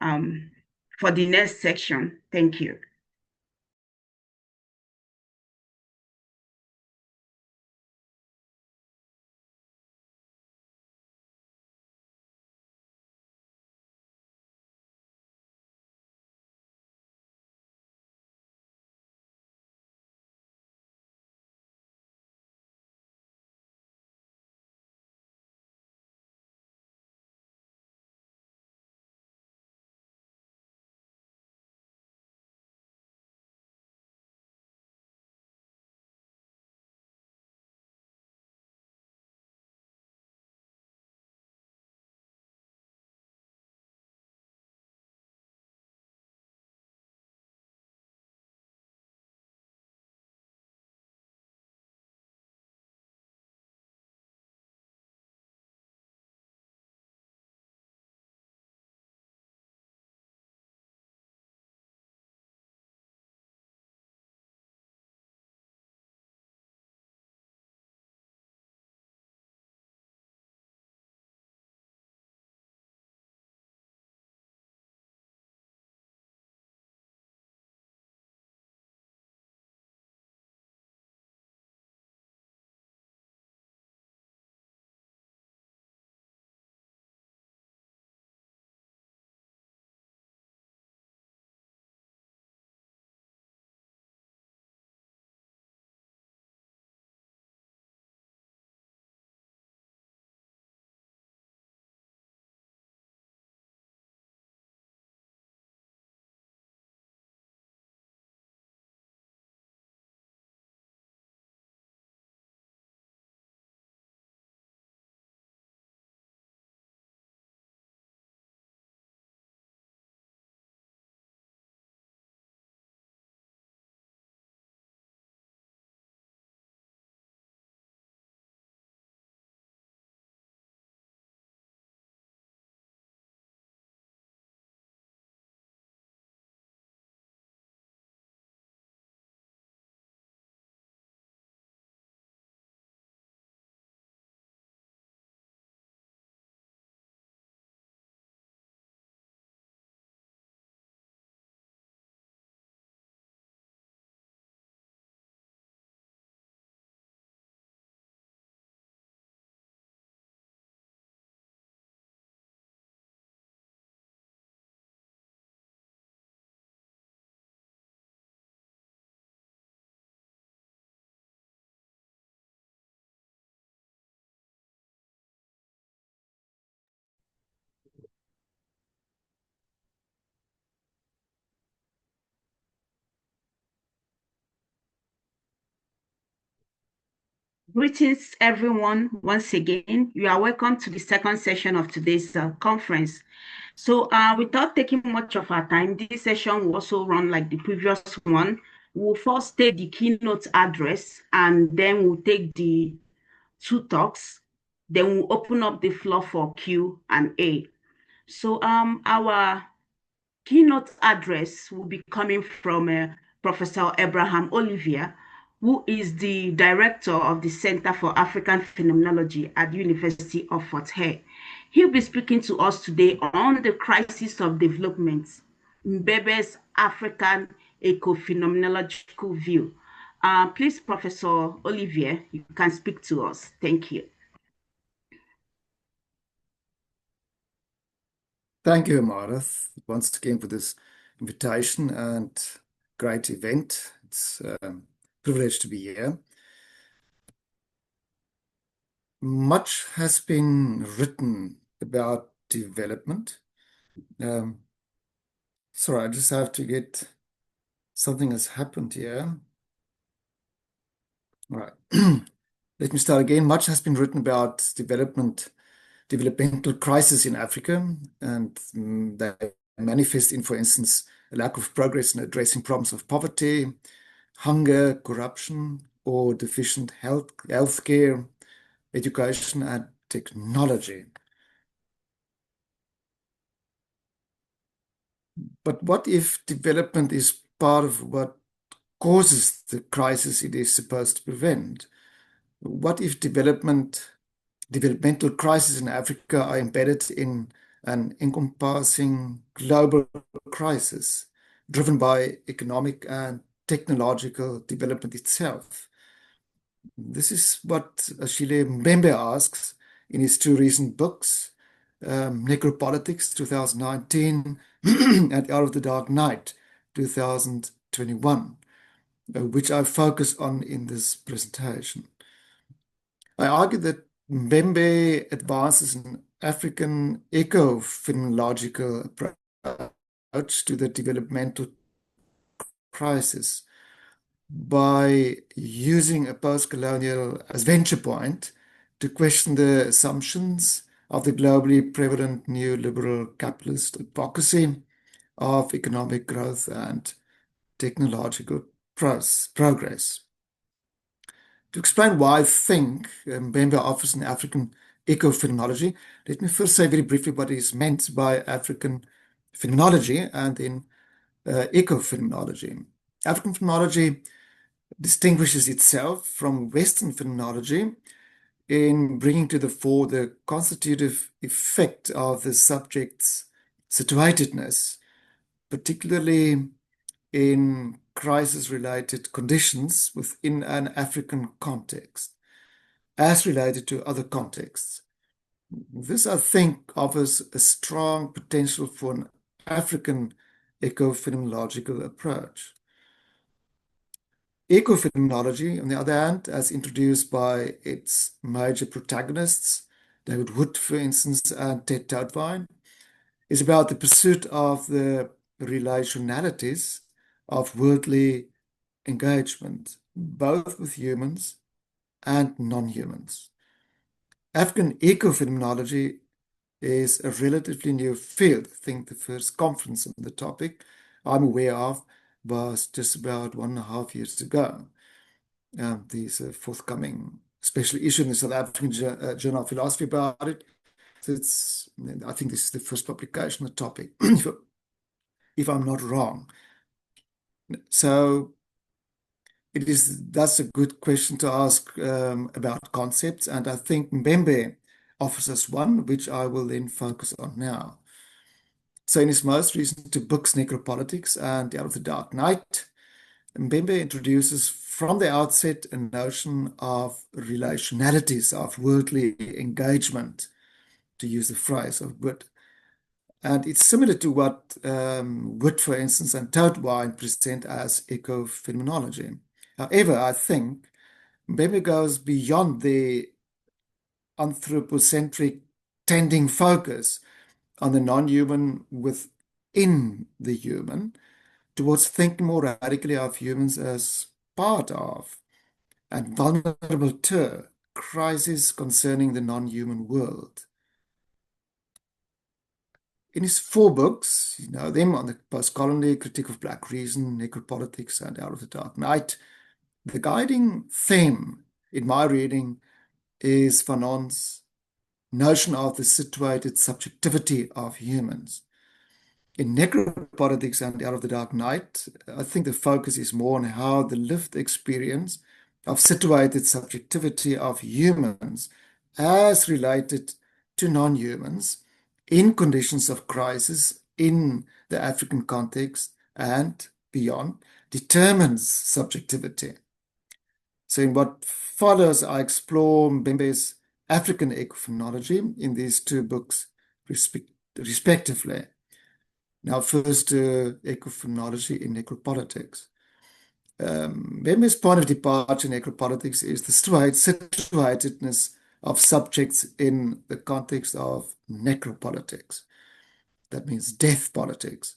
um, for the next section. Thank you. Greetings, everyone. Once again, you are welcome to the second session of today's conference. So, without taking much of our time, this session will also run like the previous one. We'll first take the keynote address, and then we'll take the two talks. Then we'll open up the floor for Q&A. So, our keynote address will be coming from Professor Abraham Olivier, who is the director of the Center for African Phenomenology at the University of Fort Hare. He'll be speaking to us today on the crisis of development, Mbembe's African Ecophenomenological view. Please, Professor Olivier, you can speak to us. Thank you. Thank you, Marith, once again for this invitation and great event. It's a privilege to be here. Much has been written about development. Sorry, I just have to get something has happened here. All right. Let me start again. Much has been written about developmental crisis in Africa, and they manifest in, for instance, a lack of progress in addressing problems of poverty, hunger, corruption, or deficient healthcare, education, and technology. But what if development is part of what causes the crisis it is supposed to prevent? What if developmental crises in Africa are embedded in an encompassing global crisis driven by economic and technological development itself. This is what Achille Mbembe asks in his two recent books, Necropolitics 2019 and Out of the Dark Night 2021, which I focus on in this presentation. I argue that Mbembe advances an African eco-phenomenological approach to the developmental crisis by using a post-colonial as venture point to question the assumptions of the globally prevalent neoliberal capitalist hypocrisy of economic growth and technological progress. To explain why I think Mbembe offers an African ecophenomenology, let me first say very briefly what is meant by African phenomenology and then ecophenomenology. African phenomenology distinguishes itself from Western phenomenology in bringing to the fore the constitutive effect of the subject's situatedness, particularly in crisis-related conditions within an African context, as related to other contexts. This, I think, offers a strong potential for an African ecophenomenological approach. Ecophenomenology, on the other hand, as introduced by its major protagonists, David Wood, for instance, and Ted Toutwine, is about the pursuit of the relationalities of worldly engagement, both with humans and non-humans. African ecophenomenology is a relatively new field. I think the first conference on the topic I'm aware of was just about 1.5 years ago. There's a forthcoming special issue in the South African Journal of Philosophy about it. So I think this is the first publication on the topic, if I'm not wrong. So that's a good question to ask about concepts, and I think Mbembe offers us one, which I will then focus on now. So in his most recent two books, Necropolitics and Out of the Dark Night, Mbembe introduces from the outset a notion of relationalities, of worldly engagement, to use the phrase of Wood. And it's similar to what Wood, for instance, and Toutwine present as ecophenomenology. However, I think Mbembe goes beyond the anthropocentric tending focus on the non-human within the human towards thinking more radically of humans as part of and vulnerable to crises concerning the non-human world. In his four books, you know them, on the post-colony, Critique of Black Reason, Necropolitics, and Out of the Dark Night, the guiding theme in my reading is Fanon's notion of the situated subjectivity of humans. In Necropolitics and Out of the Dark Night, I think the focus is more on how the lived experience of situated subjectivity of humans as related to non-humans in conditions of crisis in the African context and beyond determines subjectivity. So in what follows, I explore Mbembe's African ecophenomenology in these two books respectively. Now, first, ecophenomenology in necropolitics. Mbembe's point of departure in necropolitics is the situatedness of subjects in the context of necropolitics. That means death politics.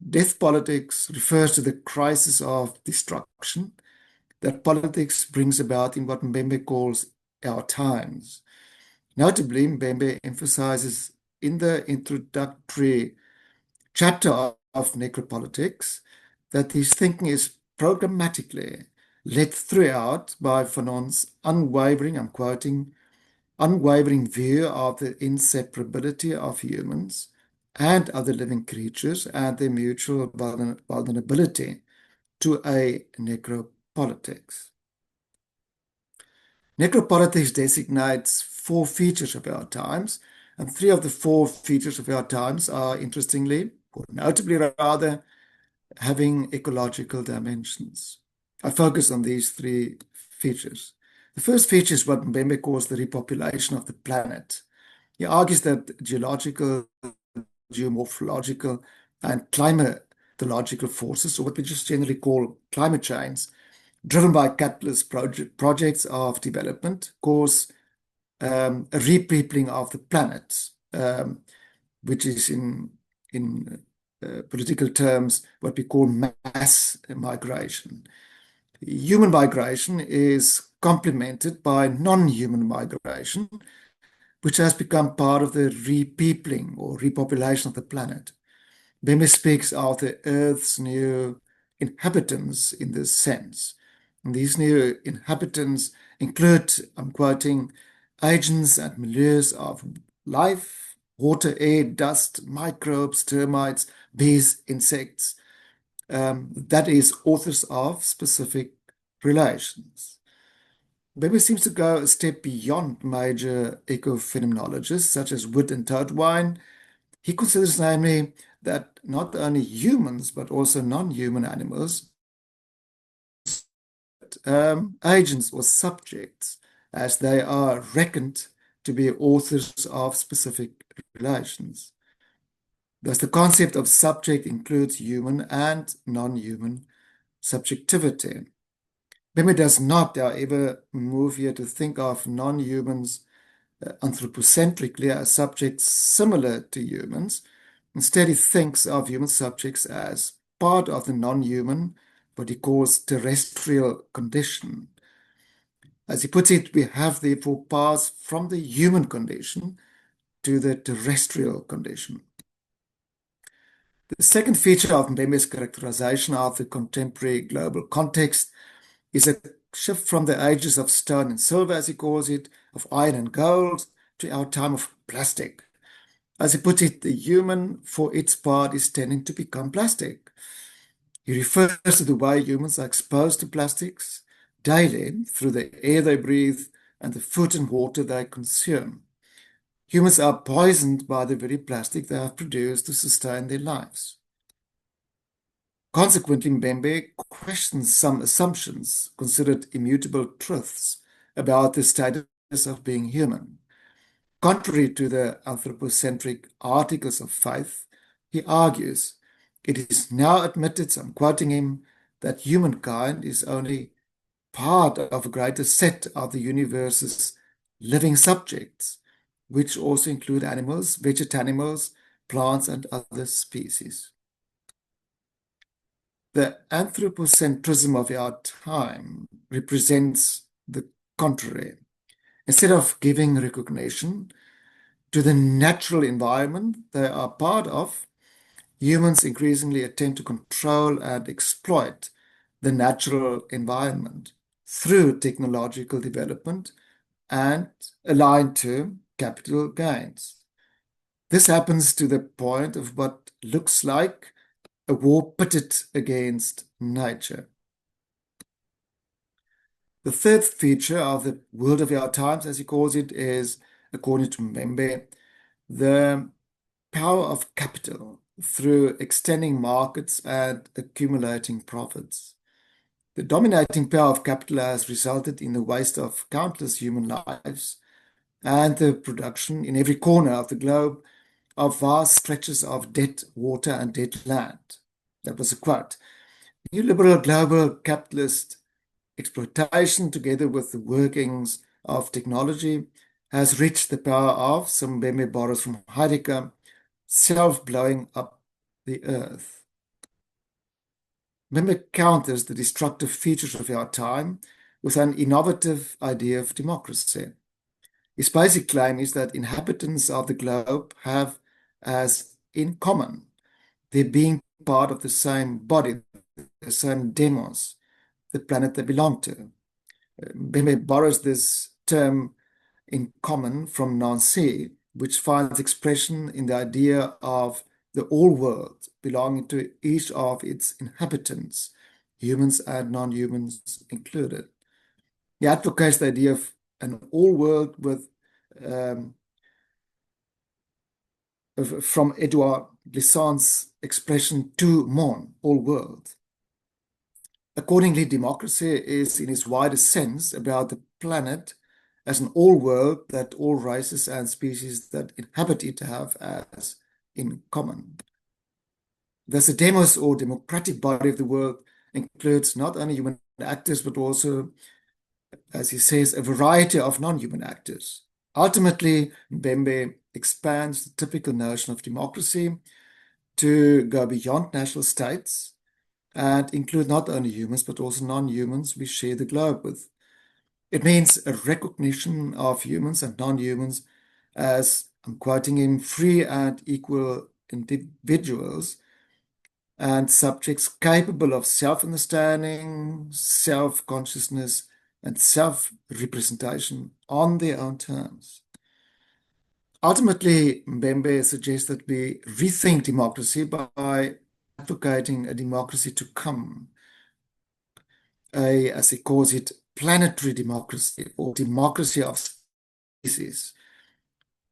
Death politics refers to the crisis of destruction that politics brings about in what Mbembe calls our times. Notably, Mbembe emphasizes in the introductory chapter of Necropolitics that his thinking is programmatically led throughout by Fanon's unwavering, I'm quoting, unwavering view of the inseparability of humans and other living creatures and their mutual vulnerability to a necropolitics. Necropolitics designates four features of our times, And three of the four features of our times are, interestingly, or notably rather, having ecological dimensions. I focus on these three features. The first feature is what Mbembe calls the repopulation of the planet. He argues that geological, geomorphological, and climatological forces, or what we just generally call climate change, driven by capitalist projects of development, cause a repeopling of the planet, which is in political terms what we call mass migration. Human migration is complemented by non-human migration, which has become part of the repeopling or repopulation of the planet. Mbembe speaks of the Earth's new inhabitants in this sense. And these new inhabitants include, I'm quoting, agents and milieux of life, water, air, dust, microbes, termites, bees, insects, that is, authors of specific relations. Mbembe seems to go a step beyond major ecophenomenologists such as Wood and Toadwine. He considers, namely, that not only humans but also non-human animals, agents or subjects, as they are reckoned to be authors of specific relations. Thus, the concept of subject includes human and non-human subjectivity. Mbembe does not, however, move here to think of non-humans anthropocentrically as subjects similar to humans. Instead, he thinks of human subjects as part of the non-human, what he calls terrestrial condition. As he puts it, we have therefore passed from the human condition to the terrestrial condition. The second feature of Mbembe's characterization of the contemporary global context is a shift from the ages of stone and silver, as he calls it, of iron and gold, to our time of plastic. As he puts it, the human, for its part, is tending to become plastic. He refers to the way humans are exposed to plastics daily through the air they breathe and the food and water they consume. Humans are poisoned by the very plastic they have produced to sustain their lives. Consequently, Mbembe questions some assumptions considered immutable truths about the status of being human. Contrary to the anthropocentric articles of faith, he argues, it is now admitted, I'm quoting him, that humankind is only part of a greater set of the universe's living subjects, which also include animals, vegetanimals, plants, and other species. The anthropocentrism of our time represents the contrary. Instead of giving recognition to the natural environment they are part of, humans increasingly attempt to control and exploit the natural environment through technological development and aligned to capital gains. This happens to the point of what looks like a war pitted against nature. The third feature of the world of our times, as he calls it, is, according to Mbembe, the power of capital through extending markets and accumulating profits. The dominating power of capital has resulted in the waste of countless human lives and the production in every corner of the globe of vast stretches of dead water and dead land. That was a quote. Neoliberal global capitalist exploitation, together with the workings of technology, has reached the power of, some Mbembe borrows from Heidegger, self-blowing up the earth. Mbembe counters the destructive features of our time with an innovative idea of democracy. His basic claim is that inhabitants of the globe have as in common their being part of the same body, the same demos, the planet they belong to. Mbembe borrows this term in common from Nancy, which finds expression in the idea of the all world belonging to each of its inhabitants, humans and non-humans included. He advocates the idea of an all world with from Edouard Glissant's expression tout monde, all world. Accordingly, democracy is, in its widest sense, about the planet as an all world that all races and species that inhabit it have as in common. Thus, the demos or democratic body of the world includes not only human actors, but also, as he says, a variety of non-human actors. Ultimately, Mbembe expands the typical notion of democracy to go beyond national states and include not only humans, but also non-humans we share the globe with. It means a recognition of humans and non-humans as, I'm quoting him, free and equal individuals and subjects capable of self-understanding, self-consciousness, and self-representation on their own terms. Ultimately, Mbembe suggests that we rethink democracy by advocating a democracy to come, as he calls it, planetary democracy or democracy of species.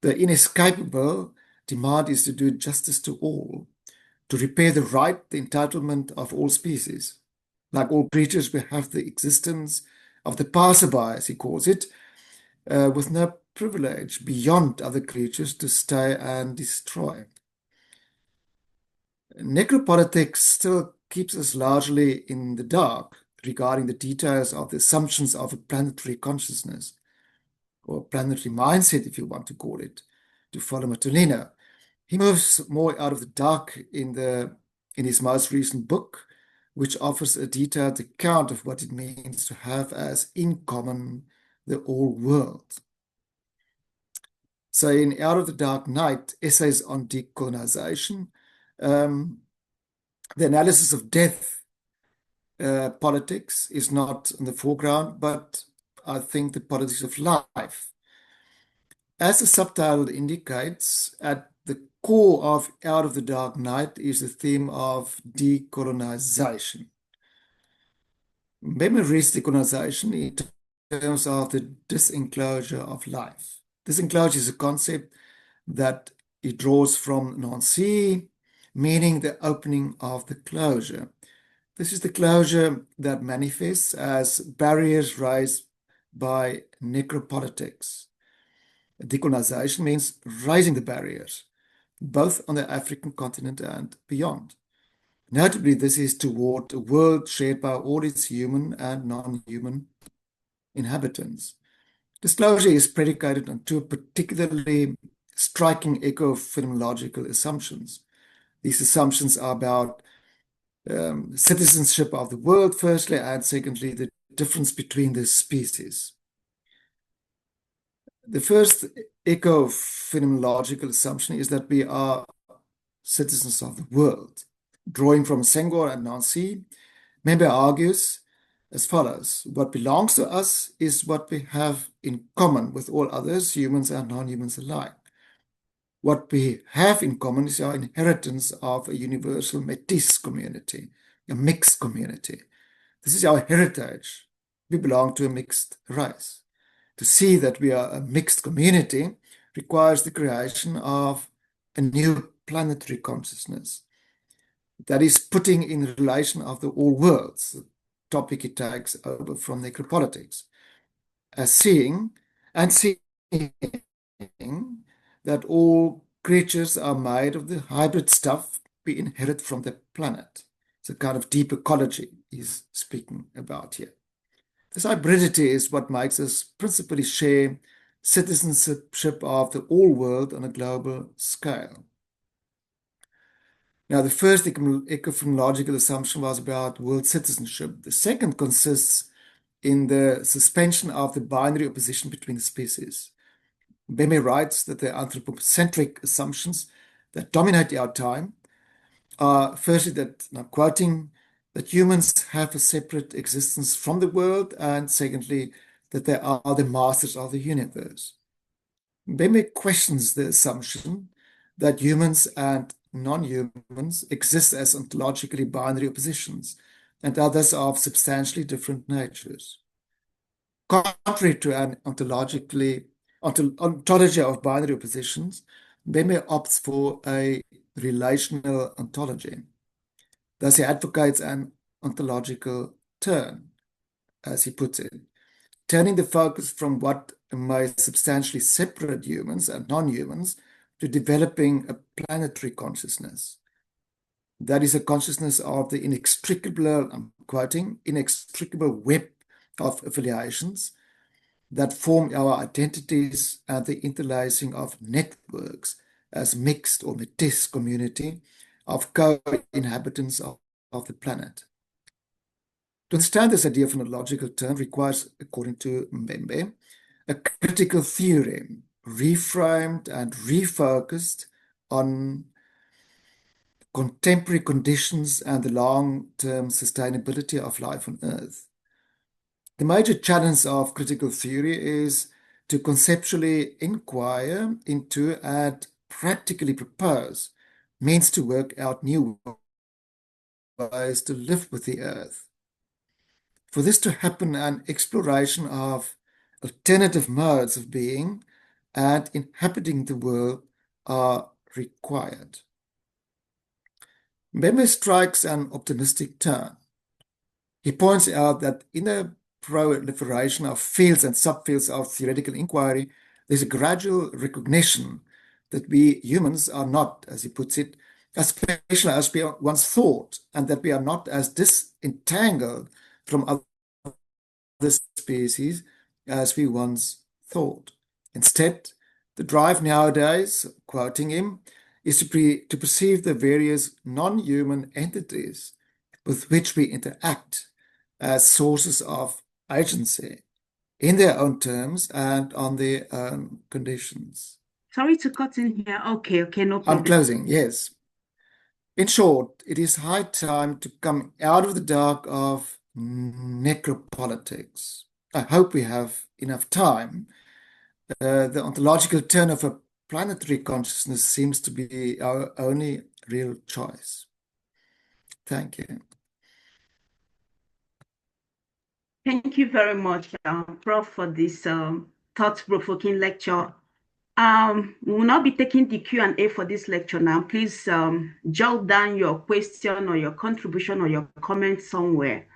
The inescapable demand is to do justice to all, to repair the right, the entitlement of all species. Like all creatures, we have the existence of the passerby, as he calls it, with no privilege beyond other creatures to stay and destroy. Necropolitics still keeps us largely in the dark regarding the details of the assumptions of a planetary consciousness, or planetary mindset, if you want to call it, to follow Mattolino. He moves more out of the dark in his most recent book, which offers a detailed account of what it means to have as in common the all world. So in Out of the Dark Night, Essays on Decolonization, the analysis of death politics is not in the foreground, but I think the politics of life. As the subtitle indicates, at the core of Out of the Dark Night is the theme of decolonization. Mbembe reads decolonization in terms of the disenclosure of life. Disenclosure is a concept that it draws from Nancy, meaning the opening of the closure. This is the closure that manifests as barriers raised by necropolitics. Decolonization means raising the barriers, both on the African continent and beyond. Notably, this is toward a world shared by all its human and non-human inhabitants. Disclosure is predicated on two particularly striking ecophenomenological assumptions. These assumptions are about citizenship of the world, firstly, and secondly, the difference between the species. The first ecophenomenological assumption is that we are citizens of the world. Drawing from Senghor and Nancy, Mbembe argues as follows: what belongs to us is what we have in common with all others, humans and non-humans alike. What we have in common is our inheritance of a universal métis community, a mixed community. This is our heritage. We belong to a mixed race. To see that we are a mixed community requires the creation of a new planetary consciousness that is putting in relation of the all worlds, the topic it takes over from necropolitics, as seeing that all creatures are made of the hybrid stuff we inherit from the planet. It's a kind of deep ecology he's speaking about here. This hybridity is what makes us principally share citizenship of the all world on a global scale. Now, the first ecophenomenological assumption was about world citizenship. The second consists in the suspension of the binary opposition between the species. Mbembe writes that the anthropocentric assumptions that dominate our time are firstly that, and I'm quoting, that humans have a separate existence from the world, and secondly, that they are the masters of the universe. Mbembe questions the assumption that humans and non-humans exist as ontologically binary oppositions and others of substantially different natures. Contrary to an ontology of binary oppositions, Mbembe opts for a relational ontology. Thus, he advocates an ontological turn, as he puts it, turning the focus from what may substantially separate humans and non-humans to developing a planetary consciousness. That is a consciousness of the inextricable, I'm quoting, inextricable web of affiliations that form our identities and the interlacing of networks as mixed or metis community of co-inhabitants of the planet. To understand this idea of a logical term requires, according to Mbembe, a critical theorem reframed and refocused on contemporary conditions and the long-term sustainability of life on Earth. The major challenge of critical theory is to conceptually inquire into and practically propose means to work out new ways to live with the Earth. For this to happen, an exploration of alternative modes of being and inhabiting the world are required. Mbembe strikes an optimistic turn. He points out that in the proliferation of fields and subfields of theoretical inquiry, there's a gradual recognition that we humans are not, as he puts it, as special as we once thought, and that we are not as disentangled from other species as we once thought. Instead, the drive nowadays, quoting him, is to perceive the various non-human entities with which we interact as sources of agency in their own terms and on their own conditions. Sorry to cut in here. Okay, no I'm problem. closing, yes. In short, it is high time to come out of the dark of necropolitics. I hope we have enough time. The ontological turn of a planetary consciousness seems to be our only real choice. Thank you. Thank you very much, Prof, for this thought-provoking lecture. We will not be taking the Q&A for this lecture now. Please jot down your question or your contribution or your comment somewhere.